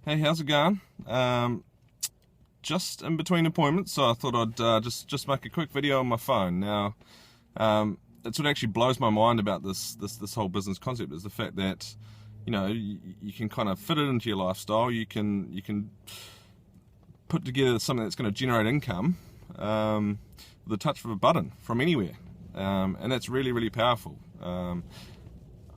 Hey, how's it going? Just in between appointments, so I thought I'd just make a quick video on my phone. Now, it's what actually blows my mind about this whole business concept is the fact that you can kind of fit it into your lifestyle. You can put together something that's going to generate income with the touch of a button from anywhere, and that's really powerful.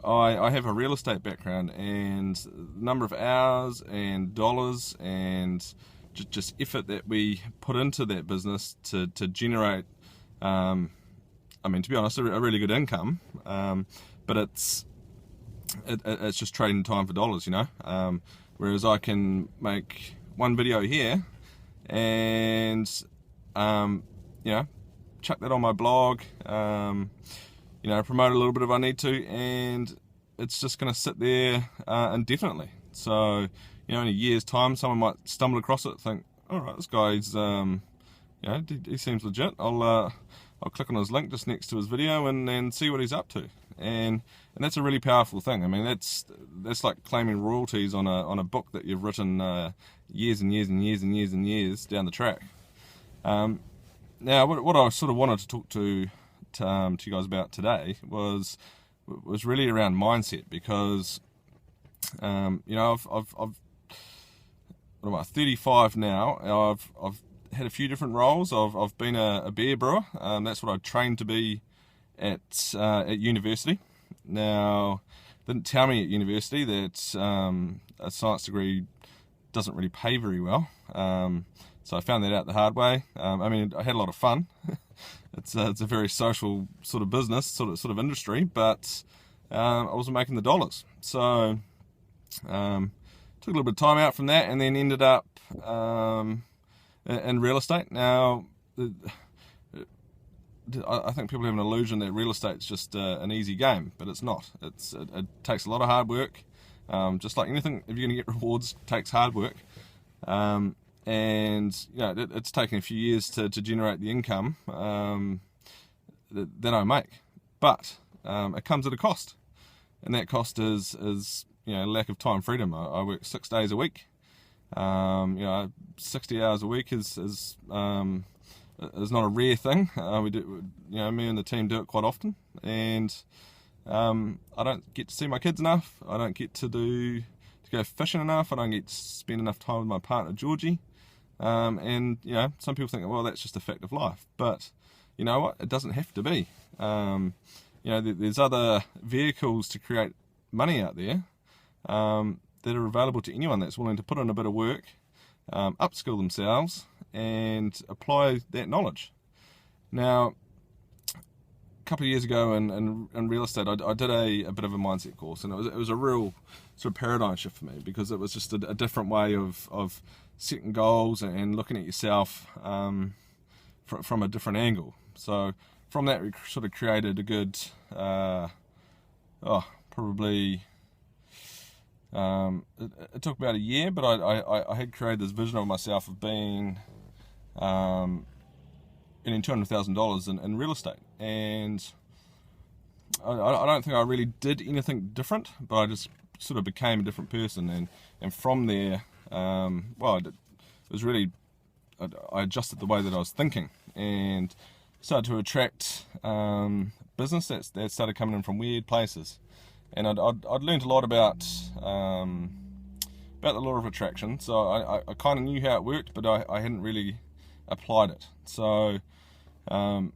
I have a real estate background, and the number of hours and dollars and just effort that we put into that business to generate, to be honest, a really good income. But it's just trading time for dollars, whereas I can make one video here and, chuck that on my blog, promote a little bit if I need to, and it's just going to sit there indefinitely. So, in a year's time, someone might stumble across it and think, all right, this guy's, he seems legit. I'll click on his link just next to his video and see what he's up to. And that's a really powerful thing. I mean, that's like claiming royalties on a book that you've written years and years down the track. Now, what I sort of wanted to talk to you guys about today was really around mindset, because I've what am I, 35 now. I've had a few different roles. I've been a beer brewer. That's what I trained to be at university. Now, they didn't tell me at university that a science degree doesn't really pay very well. So I found that out the hard way. I had a lot of fun. It's a very social sort of business, sort of industry, but I wasn't making the dollars. So took a little bit of time out from that, and then ended up in real estate. Now, I think people have an illusion that real estate's just an easy game, but it's not. It takes a lot of hard work. Just like anything, if you're going to get rewards, it takes hard work. And it's taken a few years to generate the income that I make, but it comes at a cost, and that cost is lack of time freedom. I work 6 days a week. 60 hours a week is not a rare thing. We do, me and the team do it quite often, and I don't get to see my kids enough. I don't get to go fishing enough. I don't get to spend enough time with my partner Georgie. Some people think, well, that's just a fact of life, but you know what? It doesn't have to be. There's other vehicles to create money out there that are available to anyone that's willing to put in a bit of work, upskill themselves, and apply that knowledge. Now, a couple of years ago in real estate, I did a bit of a mindset course, and it was a real sort of paradigm shift for me, because it was just a different way of setting goals and looking at yourself from a different angle. So from that, we sort of created a good, probably, it took about a year, but I had created this vision of myself of being earning $200,000 in real estate, and I don't think I really did anything different, but I just sort of became a different person, and from there, it was really, I adjusted the way that I was thinking, and started to attract business that started coming in from weird places, and I'd learned a lot about the law of attraction. So I kind of knew how it worked, but I hadn't really applied it. So I'll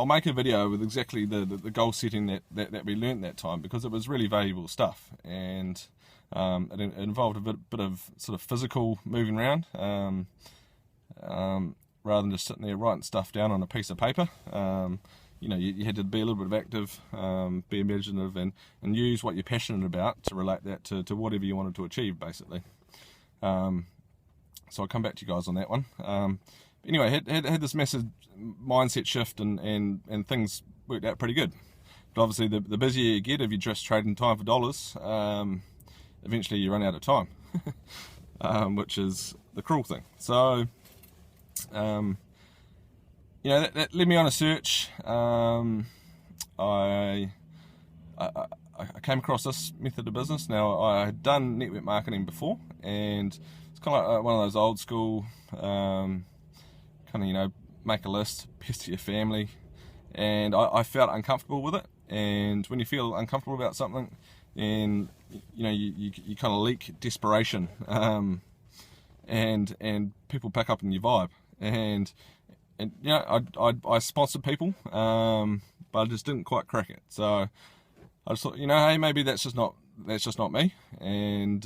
make a video with exactly the goal setting that we learnt that time, because it was really valuable stuff, and it involved a bit of sort of physical moving around, rather than just sitting there writing stuff down on a piece of paper. You had to be a little bit active, be imaginative, and use what you're passionate about to relate that to whatever you wanted to achieve, basically. So I'll come back to you guys on that one. Anyway, had this massive mindset shift, and things worked out pretty good. But obviously, the busier you get, if you're just trading time for dollars, eventually you run out of time, which is the cruel thing. So, that led me on a search. I I came across this method of business. Now, I had done network marketing before, and it's kind of like one of those old school kind of, make a list, pester your family, and I felt uncomfortable with it. And when you feel uncomfortable about something, and you kind of leak desperation, and people pick up on your vibe. And I sponsored people, but I just didn't quite crack it. So I just thought, hey, maybe that's just not me. And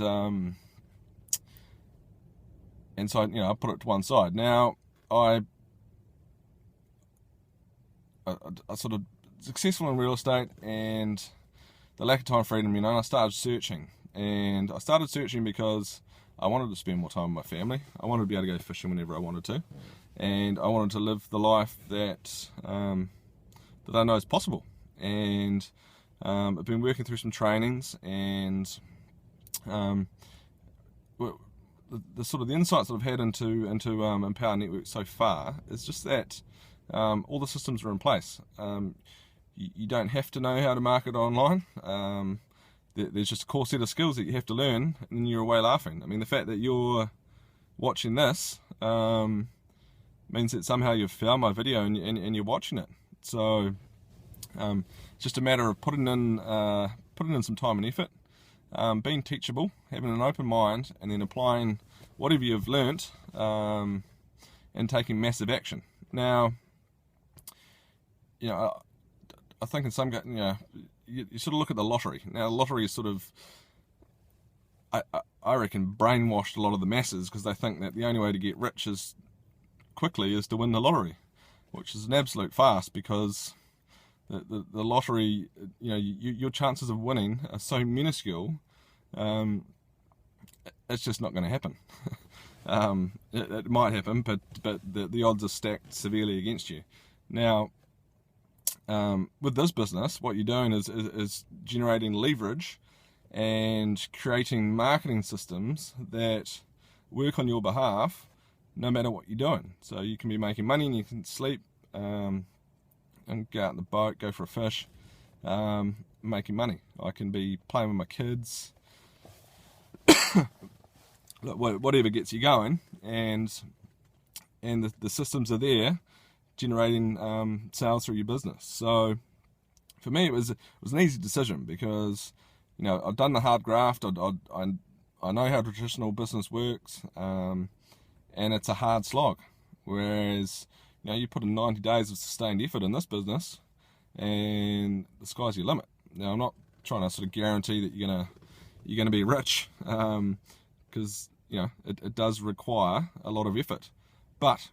so I put it to one side. Now I sort of successful in real estate, and the lack of time freedom, I started searching. And I started searching because I wanted to spend more time with my family. I wanted to be able to go fishing whenever I wanted to, and I wanted to live the life that I know is possible. And I've been working through some trainings, and the sort of the insights that I've had into Empower Network so far is just that all the systems are in place. You don't have to know how to market online. There's just a core set of skills that you have to learn, and then you're away laughing. I mean, the fact that you're watching this means that somehow you've found my video and you're watching it. So it's just a matter of putting in some time and effort, being teachable, having an open mind, and then applying whatever you've learnt and taking massive action. Now, I think in some, you sort of look at the lottery. Now, the lottery is sort of, I reckon, brainwashed a lot of the masses, because they think that the only way to get rich quickly is to win the lottery, which is an absolute farce, because the lottery, your chances of winning are so minuscule. It's just not going to happen. It might happen, but the odds are stacked severely against you. Now, with this business, what you're doing is generating leverage and creating marketing systems that work on your behalf no matter what you're doing. So you can be making money, and you can sleep and go out in the boat, go for a fish, making money. I can be playing with my kids, whatever gets you going, and the systems are there generating sales through your business. So for me, it was an easy decision, because I've done the hard graft. I know how traditional business works, and it's a hard slog. Whereas you put in 90 days of sustained effort in this business, and the sky's your limit. Now, I'm not trying to sort of guarantee that you're gonna be rich, because it does require a lot of effort, but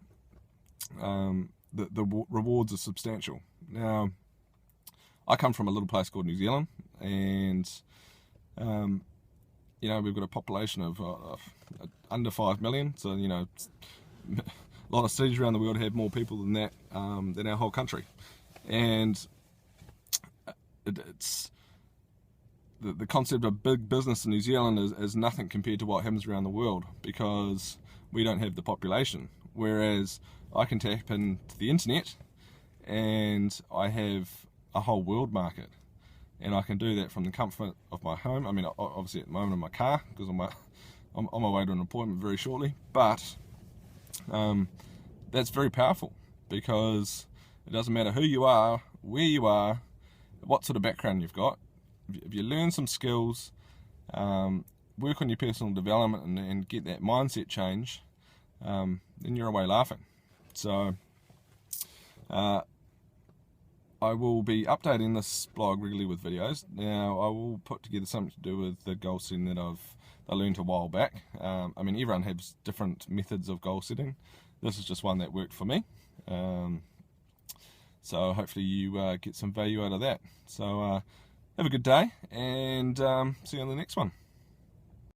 the rewards are substantial. Now, I come from a little place called New Zealand, and we've got a population of under 5 million. So a lot of cities around the world have more people than that, than our whole country, and it's the concept of big business in New Zealand is nothing compared to what happens around the world, because we don't have the population. Whereas I can tap into the internet, and I have a whole world market, and I can do that from the comfort of my home. I mean, obviously at the moment in my car, because I'm on my way to an appointment very shortly, but that's very powerful, because it doesn't matter who you are, where you are, what sort of background you've got. If you learn some skills, work on your personal development, and get that mindset change, then you're away laughing. So I will be updating this blog regularly with videos. Now, I will put together something to do with the goal setting that I learned a while back. I mean, everyone has different methods of goal setting. This is just one that worked for me. So hopefully you get some value out of that. So have a good day, and see you on the next one.